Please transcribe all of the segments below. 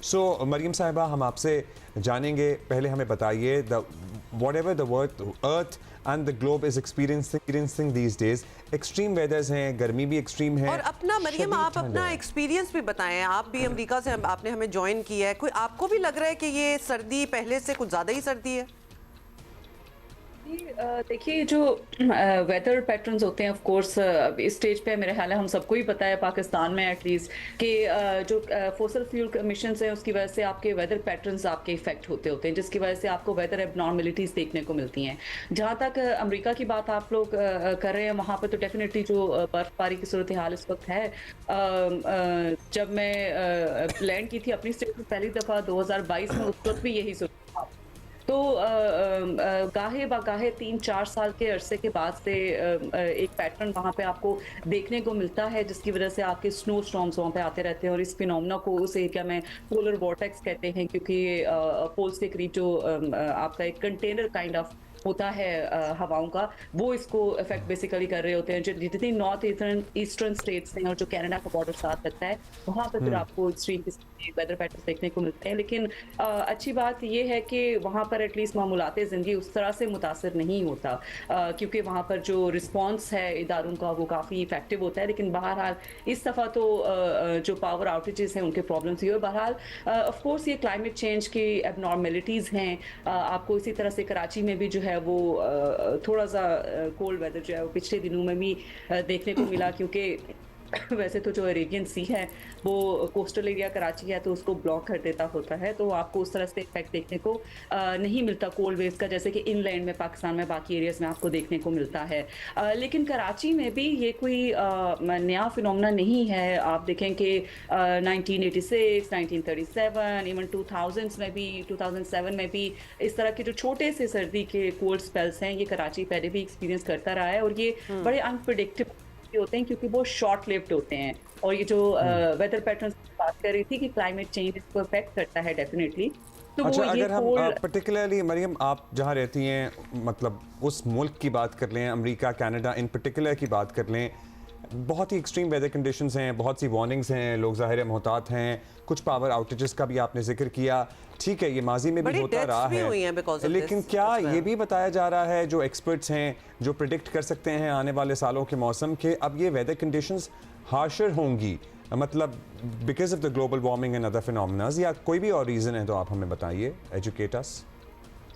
सो मरियम साहिबा, हम आपसे जानेंगे, पहले हमें बताइए whatever the earth and the globe is experiencing these days, extreme वेदर्स हैं, गर्मी भी एक्सट्रीम है और अपना मरियम शदीद आप ठंड अपना है। एक्सपीरियंस भी बताएं। आप भी अमेरिका से आपने हमें ज्वाइन किया है, कोई आपको भी लग रहा है कि ये सर्दी पहले से कुछ ज़्यादा ही सर्दी है? जी, देखिए जो वेदर पैटर्न्स होते हैं ऑफ कोर्स इस स्टेज पे मेरे ख्याल है हम सबको ही पता है पाकिस्तान में एटलीस्ट कि जो फॉसिल फ्यूल एमिशंस हैं उसकी वजह से आपके वेदर पैटर्न्स आपके इफेक्ट होते होते हैं, जिसकी वजह से आपको वेदर एबनॉर्मलिटीज देखने को मिलती हैं। जहाँ तक अमेरिका की बात आप लोग कर रहे हैं, वहाँ पर तो डेफिनेटली जो बर्फबारी की सूरत हाल इस वक्त है, जब मैं लैंड की थी अपनी स्टेट में पहली दफ़ा 2022 में, उस वक्त भी यही सूरत था। तो गाहे बगाहे 3-4 साल के अरसे के बाद से एक पैटर्न वहाँ पे आपको देखने को मिलता है, जिसकी वजह से आपके स्नो स्टॉर्म्स वहाँ पे आते रहते हैं और इस फिनोमेना को उस एरिया में पोलर वॉर्टेक्स कहते हैं, क्योंकि पोल्स के करीब जो आपका एक कंटेनर काइंड ऑफ होता है हवाओं का, वो इसको इफेक्ट बेसिकली कर रहे होते हैं। जो जितनी नॉर्थ ईस्टर्न स्टेट्स हैं और जो कनाडा का बॉर्डर साथ लगता है, वहाँ पर फिर आपको एक्सट्रीम वेदर पैटर्न देखने को मिलते हैं। लेकिन अच्छी बात यह है कि वहाँ पर एटलीस्ट मामूलात ज़िंदगी उस तरह से मुतासर नहीं होता, क्योंकि वहाँ पर जो रिस्पॉन्स है इदारों का वो काफ़ी इफेक्टिव होता है। लेकिन बहरहाल इस दफ़ा तो जो पावर आउटेजेस हैं उनके प्रॉब्लम्स ही हो। बहरहाल ऑफ कोर्स ये क्लाइमेट चेंज की एबनॉर्मेलिटीज़ हैं। आपको इसी तरह से कराची में भी जो है वो थोड़ा सा कोल्ड वेदर जो है वो पिछले दिनों में भी देखने को मिला, क्योंकि वैसे तो जो अरेबियन सी है वो कोस्टल एरिया कराची है तो उसको ब्लॉक कर देता होता है, तो आपको उस तरह से इफेक्ट देखने को नहीं मिलता कोल्ड वेव्स का, जैसे कि इनलैंड में पाकिस्तान में बाकी एरियाज में आपको देखने को मिलता है। लेकिन कराची में भी ये कोई नया फिनोमेना नहीं है। आप देखें कि 1986, 1937, इवन 2000s में भी, 2007 में भी इस तरह के जो छोटे से सर्दी के कोल्ड स्पेल्स हैं ये कराची पहले भी एक्सपीरियंस करता रहा है, और ये बड़े अनप्रिडिक्टेबल होते हैं क्योंकि वो शॉर्ट लिव्ड होते हैं। और ये जो वेदर पैटर्न की बात कर रही थी कि क्लाइमेट चेंज इसको अफेक्ट करता है डेफिनेटली, तो अच्छा, वो ये अगर हम कोल्ड पर्टिकुलरली मरियम, आप जहाँ रहती हैं, मतलब उस मुल्क की बात कर लें, अमेरिका कनाडा इन पर्टिकुलर की बात कर लें, बहुत ही एक्सट्रीम वेदर कंडीशंस हैं, बहुत सी वार्निंग्स हैं, लोग ज़ाहिर है मोहतात हैं, कुछ पावर आउटेजेस का भी आपने जिक्र किया। ठीक है, ये माजी में भी होता रहा है, लेकिन क्या ये भी बताया जा रहा है, जो एक्सपर्ट्स हैं जो प्रिडिक्ट कर सकते हैं आने वाले सालों के मौसम के, अब ये वेदर कंडीशंस हार्शर होंगी, मतलब because of the global warming and other phenomenas, या कोई भी और रीज़न है तो आप हमें बताइए, एजुकेट अस।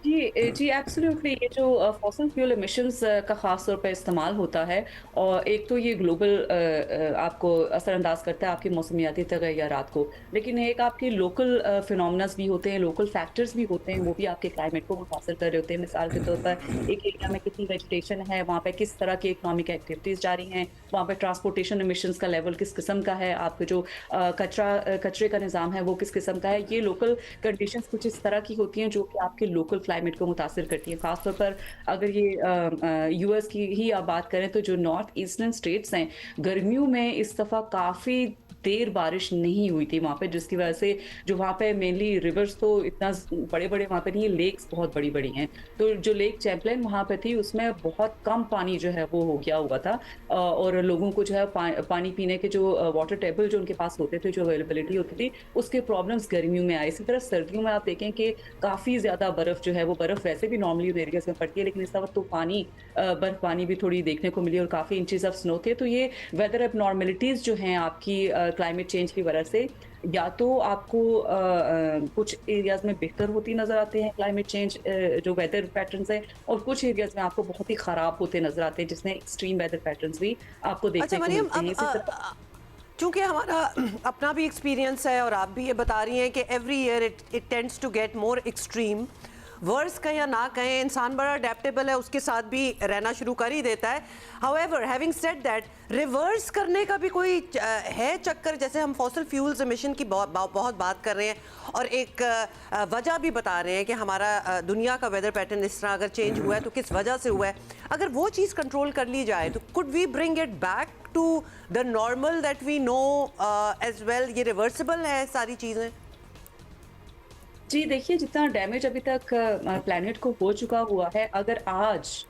जी एब्सोल्युटली। ये जो फॉसिल फ्यूल एमिशंस का ख़ास तौर पे इस्तेमाल होता है, और एक तो ये ग्लोबल आपको असरअंदाज करता है आपकी मौसमियाती तगय्युरात को, लेकिन एक आपके लोकल फिनोमेनास भी होते हैं, लोकल फैक्टर्स भी होते हैं, वो भी आपके क्लाइमेट को मुतासर कर रहे होते हैं। मिसाल के तौर पर एक एरिया में कितनी वेजिटेशन है, वहाँ पे किस तरह की इकोनॉमिक एक्टिविटीज़ जारी हैं, वहाँ पे ट्रांसपोर्टेशन एमिशंस का लेवल किस किस्म का है, आपके जो कचरे का निज़ाम है वो किस किस्म का है। ये लोकल कंडीशंस कुछ इस तरह की होती हैं जो कि आपके लोकल क्लाइमेट को मुतासिर करती है। खासतौर पर अगर ये यूएस की ही आप बात करें तो जो नॉर्थ ईस्टर्न स्टेट्स हैं, गर्मियों में इस दफ़ा काफ़ी देर बारिश नहीं हुई थी वहाँ पे, जिसकी वजह से जो वहाँ पे मेनली रिवर्स तो इतना बड़े-बड़े वहाँ पे नहीं है, लेक्स बहुत बड़ी-बड़ी हैं। तो जो लेक चैम्पलाइन वहाँ पे थी उसमें बहुत कम पानी जो है वो हो गया हुआ था, और लोगों को जो है पानी पीने के जो वाटर टेबल जो उनके पास होते थे, जो अवेलेबिलिटी होती थी, उसके प्रॉब्लम्स गर्मियों में आए। इसी तरह सर्दियों में आप देखें कि काफ़ी ज़्यादा बर्फ़ जो है वो बर्फ़ वैसे भी नॉर्मली उन एरियाज़ में पड़ती है, लेकिन इस वक़्त तो बर्फ़बारी भी थोड़ी देखने को मिली और काफ़ी इंचेस ऑफ स्नो थे। तो ये वेदर एबनॉर्मलिटीज़ जो हैं आपकी क्लाइमेट चेंज की वजह से, या तो आपको कुछ एरियाज़ में बेहतर होती नज़र आते हैं क्लाइमेट चेंज जो वेदर पैटर्न्स हैं, और कुछ एरियाज़ में आपको बहुत ही ख़राब होते नज़र आते हैं, जिसमें एक्सट्रीम वेदर पैटर्न्स भी आपको अच्छा देखने को मरियम, मिलते हैं। इसी तरह चूंकि हमारा अपना भी एक्सपीरियंस है और आप भी ये बता रही हैं कि every year it tends to get more extreme, worse कहें या ना कहें, इंसान बड़ा अडेप्टेबल है, उसके साथ भी रहना शुरू कर ही देता है। However, having said that, reverse करने का भी कोई है चक्कर? जैसे हम फॉसिल फ्यूल्स एमिशन की बहुत बात कर रहे हैं और एक वजह भी बता रहे हैं कि हमारा दुनिया का वेदर पैटर्न इस तरह अगर चेंज हुआ है तो किस वजह से हुआ है। अगर वो चीज़ कंट्रोल कर ली जाए तो could we bring it back to the normal that we know as well? ये रिवर्सिबल है सारी चीज़ें? जी देखिए, जितना डैमेज अभी तक प्लैनेट को हो चुका हुआ है, अगर आज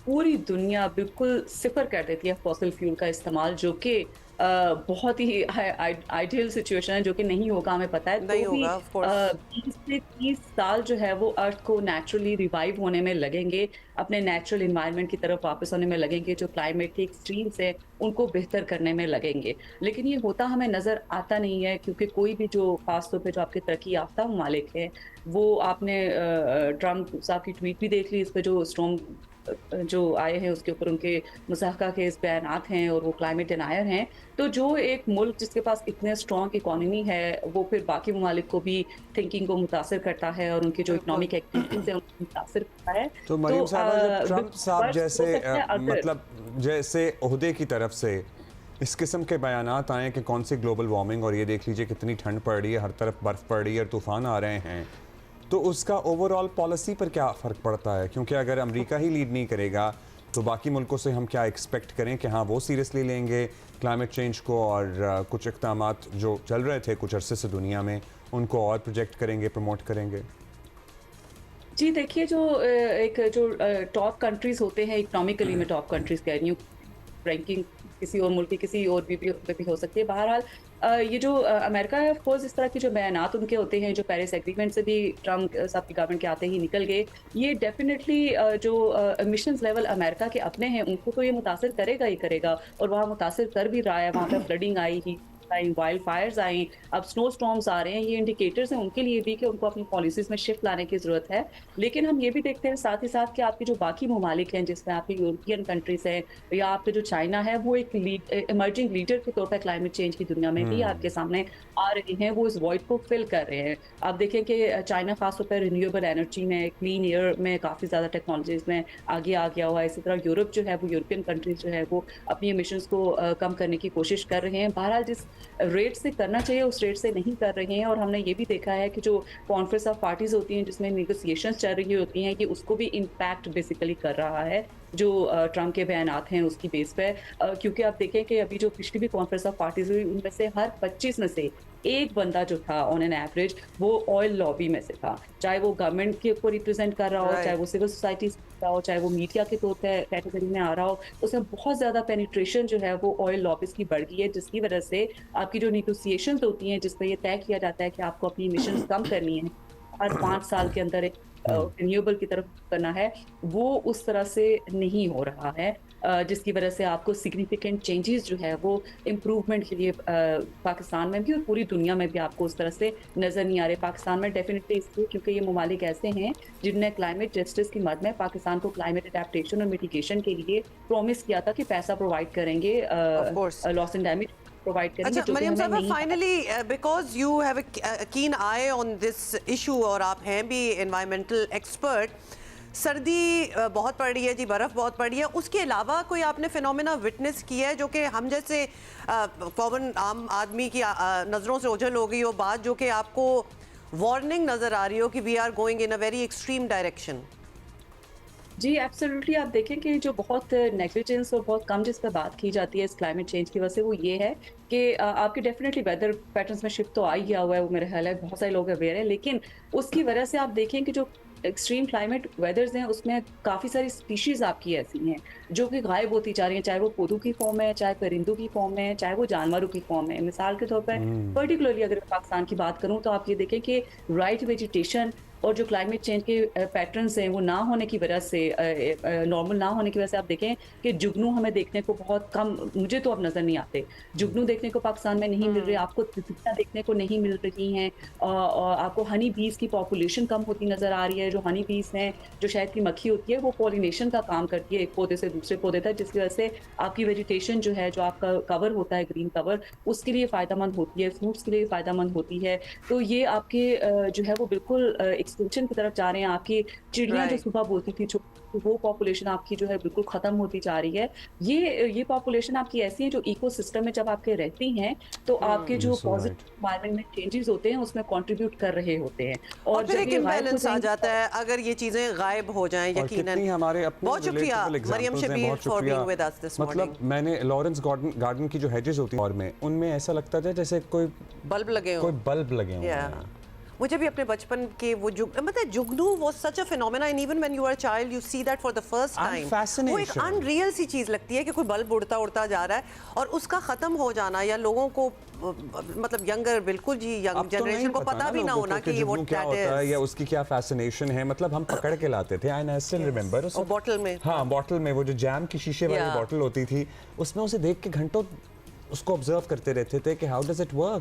पूरी दुनिया बिल्कुल सिफर कर देती है फॉसिल फ्यूल का इस्तेमाल, जो कि बहुत ही आइडियल सिचुएशन है, जो कि नहीं होगा, हमें पता है। नहीं तो भी होगा, ऑफ कोर्स। 20 से 30 साल जो है वो अर्थ को नेचुरली रिवाइव होने में लगेंगे, अपने नेचुरल एनवायरनमेंट की तरफ वापस होने में लगेंगे, जो क्लाइमेट के एक्सट्रीम्स हैं उनको बेहतर करने में लगेंगे। लेकिन ये होता हमें नज़र आता नहीं है, क्योंकि कोई भी जो खास तौर पे जो आपके तरक्की याफ्ता ममालिक हैं, वो आपने ट्रम्प साहब की ट्वीट भी देख ली, इस पे जो स्ट्रॉन्ग जो आए हैं उसके ऊपर उनके मुज़ाहका के बयानात हैं, और वो क्लाइमेट डिनायर हैं। तो जो एक मुल्क जिसके पास इतने स्ट्रॉन्ग इकोनॉमी है, वो फिर बाकी ममालिक को भी थिंकिंग को मुतासिर करता है, और उनकी जो बिल्कुल। इकोनॉमिक एक्टिविटीज़ हैं उनको मुतासिर करता है। तो मरियम साहबा, जब ट्रम्प बिल्कुल साहब वर्स्ट हो जैसे सकता है अगर मतलब जैसे ओहदे की तरफ से इस किस्म के बयानात आए कि कौन सी ग्लोबल वार्मिंग, और ये देख लीजिए कितनी ठंड पड़ रही है, हर तरफ बर्फ़ पड़ रही है और तूफ़ान आ रहे हैं, तो उसका ओवरऑल पॉलिसी पर क्या फ़र्क पड़ता है? क्योंकि अगर अमेरिका ही लीड नहीं करेगा तो बाकी मुल्कों से हम क्या एक्सपेक्ट करें कि हाँ वो सीरियसली लेंगे क्लाइमेट चेंज को, और कुछ इक़दामात जो चल रहे थे कुछ अरसे से दुनिया में उनको और प्रोजेक्ट करेंगे, प्रमोट करेंगे? जी देखिए, जो एक जो टॉप कंट्रीज़ होते हैं इकोनॉमिकली, मैं टॉप कंट्रीज़ कह रही हूँ, रैंकिंग किसी और मुल्क की किसी और भी हो सकती है। बहरहाल ये जो अमेरिका है, ऑफ कोर्स इस तरह के जो बयानात उनके होते हैं, जो पेरिस एग्रीमेंट से भी ट्रम्प साहब की गवर्नमेंट के आते ही निकल गए, ये डेफिनेटली जो एमिशंस लेवल अमेरिका के अपने हैं उनको तो ये मुतासिर करेगा ही करेगा, और वहाँ मुतासिर कर भी रहा है। वहाँ पे फ्लडिंग आई ही, वाइल्ड फायर्स आई, अब स्नो स्टॉर्म्स आ रहे हैं। ये इंडिकेटर्स हैं उनके लिए भी कि उनको अपनी पॉलिसीज में शिफ्ट लाने की ज़रूरत है। लेकिन हम ये भी देखते हैं साथ ही साथ कि आपके जो बाकी ममालिक हैं, जिसमें आपकी यूरोपियन कंट्रीज़ हैं, या आपके जो चाइना है, वो एक इमर्जिंग लीडर के तौर पर क्लाइमेट चेंज की दुनिया में भी आपके सामने आ रहे हैं। वो इस वॉइड को फिल कर रहे हैं। आप देखें कि चाइना खासतौर पर रिन्यूएबल एनर्जी में, क्लीन एयर में काफ़ी ज़्यादा टेक्नोलॉजीज़ में आगे आ गया हुआ है। इसी तरह यूरोप जो है, वो यूरोपियन कंट्रीज़ जो है वो अपनी एमिशंस को कम करने की कोशिश कर रहे हैं। बहरहाल जिस रेट से करना चाहिए उस रेट से नहीं कर रहे हैं, और हमने ये भी देखा है कि जो कॉन्फ्रेंस ऑफ पार्टीज होती हैं जिसमें नेगोशिएशंस चल रही होती हैं, कि उसको भी इम्पैक्ट बेसिकली कर रहा है जो ट्रम्प के बयानात हैं उसकी बेस पे। क्योंकि आप देखें कि अभी जो पिछली भी कॉन्फ्रेंस ऑफ पार्टीज हुई, उनमें से हर 25 में से एक बंदा जो था ऑन एन एवरेज वो ऑयल लॉबी में से था, चाहे वो गवर्नमेंट के को रिप्रेजेंट कर रहा हो, चाहे वो सिविल सोसाइटी से कर रहा हो, चाहे वो मीडिया के तौर पर कैटेगरी में आ रहा हो। उसमें बहुत ज़्यादा पेनिट्रेशन जो है वो ऑयल लॉबीज की बढ़ गई है, जिसकी वजह से आपकी जो निगोसिएशंस होती हैं, जिसमें ये तय किया जाता है कि आपको अपनी इमिशंस कम करनी है, हर 5 साल के अंदर एक रिन्यूएबल की तरफ करना है, वो उस तरह से नहीं हो रहा है, जिसकी वजह से आपको सिग्निफिकेंट चेंजेस जो है वो इम्प्रूवमेंट के लिए पाकिस्तान में भी और पूरी दुनिया में भी आपको उस तरह से नज़र नहीं आ रहे। पाकिस्तान में डेफिनेटली इसलिए क्योंकि ये ममालिक ऐसे हैं जिनने क्लाइमेट जस्टिस की मद में पाकिस्तान को क्लाइमेट अडेप्टेशन और मिटिगेशन के लिए प्रॉमिस किया था कि पैसा प्रोवाइड करेंगे, लॉस एंड डैमेज प्रोवाइड करेंगे। अच्छा मरियम साहब, finally because you have a कीन आई ऑन दिस इशू और आप हैं भी एनवायरमेंटल एक्सपर्ट, सर्दी बहुत पड़ रही है जी, बर्फ़ बहुत पड़ रही है, उसके अलावा कोई आपने फिनोमेना विटनेस किया है जो कि हम जैसे कॉमन आम आदमी की नज़रों से ओझल हो गई हो बात, जो कि आपको वार्निंग नज़र आ रही हो कि we are going in a very extreme direction? जी एब्सोल्युटली, आप देखें कि जो बहुत नेग्लिजेंस और बहुत कम जिस पर बात की जाती है इस क्लाइमेट चेंज की वजह से, वो ये है कि आपकी डेफिनेटली वेदर पैटर्न्स में शिफ्ट तो आ ही गया हुआ है, वो मेरे ख्याल है बहुत सारे लोग अवेयर हैं, लेकिन उसकी वजह से आप देखें कि जो एक्सट्रीम क्लाइमेट वेदर्स हैं उसमें काफ़ी सारी स्पीशीज़ आपकी ऐसी हैं जो कि गायब होती जा रही हैं, चाहे वो पौधों की फॉर्म में, चाहे परिंदों की फॉर्म में, चाहे वो जानवरों की फॉर्म में। मिसाल के तौर पर पर्टिकुलरली अगर पाकिस्तान की बात करूँ तो आप ये देखें कि राइट वेजिटेशन और जो क्लाइमेट चेंज के पैटर्न्स हैं वो ना होने की वजह से, नॉर्मल ना होने की वजह से आप देखें कि जुगनू हमें देखने को बहुत कम, मुझे तो अब नज़र नहीं आते, जुगनू देखने को पाकिस्तान में नहीं मिल रहे, आपको तितलियां देखने को नहीं मिल रही हैं, और आपको हनी बीज की पॉपुलेशन कम होती नज़र आ रही है। जो हनी बीज हैं, जो शहद की मक्खी होती है, वो पॉलिनेशन का काम करती है एक पौधे से दूसरे पौधे तक, जिसकी वजह से आपकी वेजिटेशन जो है, जो आपका कवर होता है ग्रीन कवर, उसके लिए फ़ायदेमंद होती है, फ्रूट्स के लिए फ़ायदेमंद होती है। तो ये आपके जो है वो बिल्कुल एक्सटिंक्शन की तरफ जा रहे हैं। आपकी चिड़ियां जो सुबह बोलती थी वो पॉपुलेशन आपकी जो है बिल्कुल खत्म होती जा रही है। ये पॉपुलेशन आपकी ऐसी है जो इकोसिस्टम में जब आपके रहती हैं तो आपके जो पॉजिटिव एनवायरनमेंट में चेंजेस होते हैं उसमें कंट्रीब्यूट कर रहे होते हैं, और फिर एक इम्बैलेंस आ जाता है अगर ये चीजें गायब हो जाएं। यकीनन हमारे अपने बहुत शुक्रिया Mariam Shabbir for being with us this morning. मतलब मैंने लॉरेंस गार्डन की जो हेजेस होती हैं और में उनमें ऐसा लगता था जैसे कोई बल्ब लगे हो, कोई बल्ब लगे हों। मुझे भी अपने बचपन के वो मतलब जुगनू वो such a phenomena and even when you are child you see that for the first And time. वो एक fascination. अनरियल सी चीज लगती है कि कोई बल्ब उड़ता उड़ता जा रहा है और उसका खत्म हो जाना या लोगों को मतलब यंगर बिल्कुल जी अब यंग तो नहीं जनरेशन को पता भी ना लोगों होना को कि ये जुगनू व्हाट क्या होता है दैट या इज। उसकी क्या फैसिनेशन है, मतलब हम पकड़ के लाते थे। आई स्टिल रिमेंबर और बॉटल में हाँ, बॉटल में वो जो जैम की शीशे वाली Yeah. बॉटल होती थी, उसमें उसे देख के घंटों उसको ऑब्जर्व करते रहते थे कि हाउ डज इट वर्क।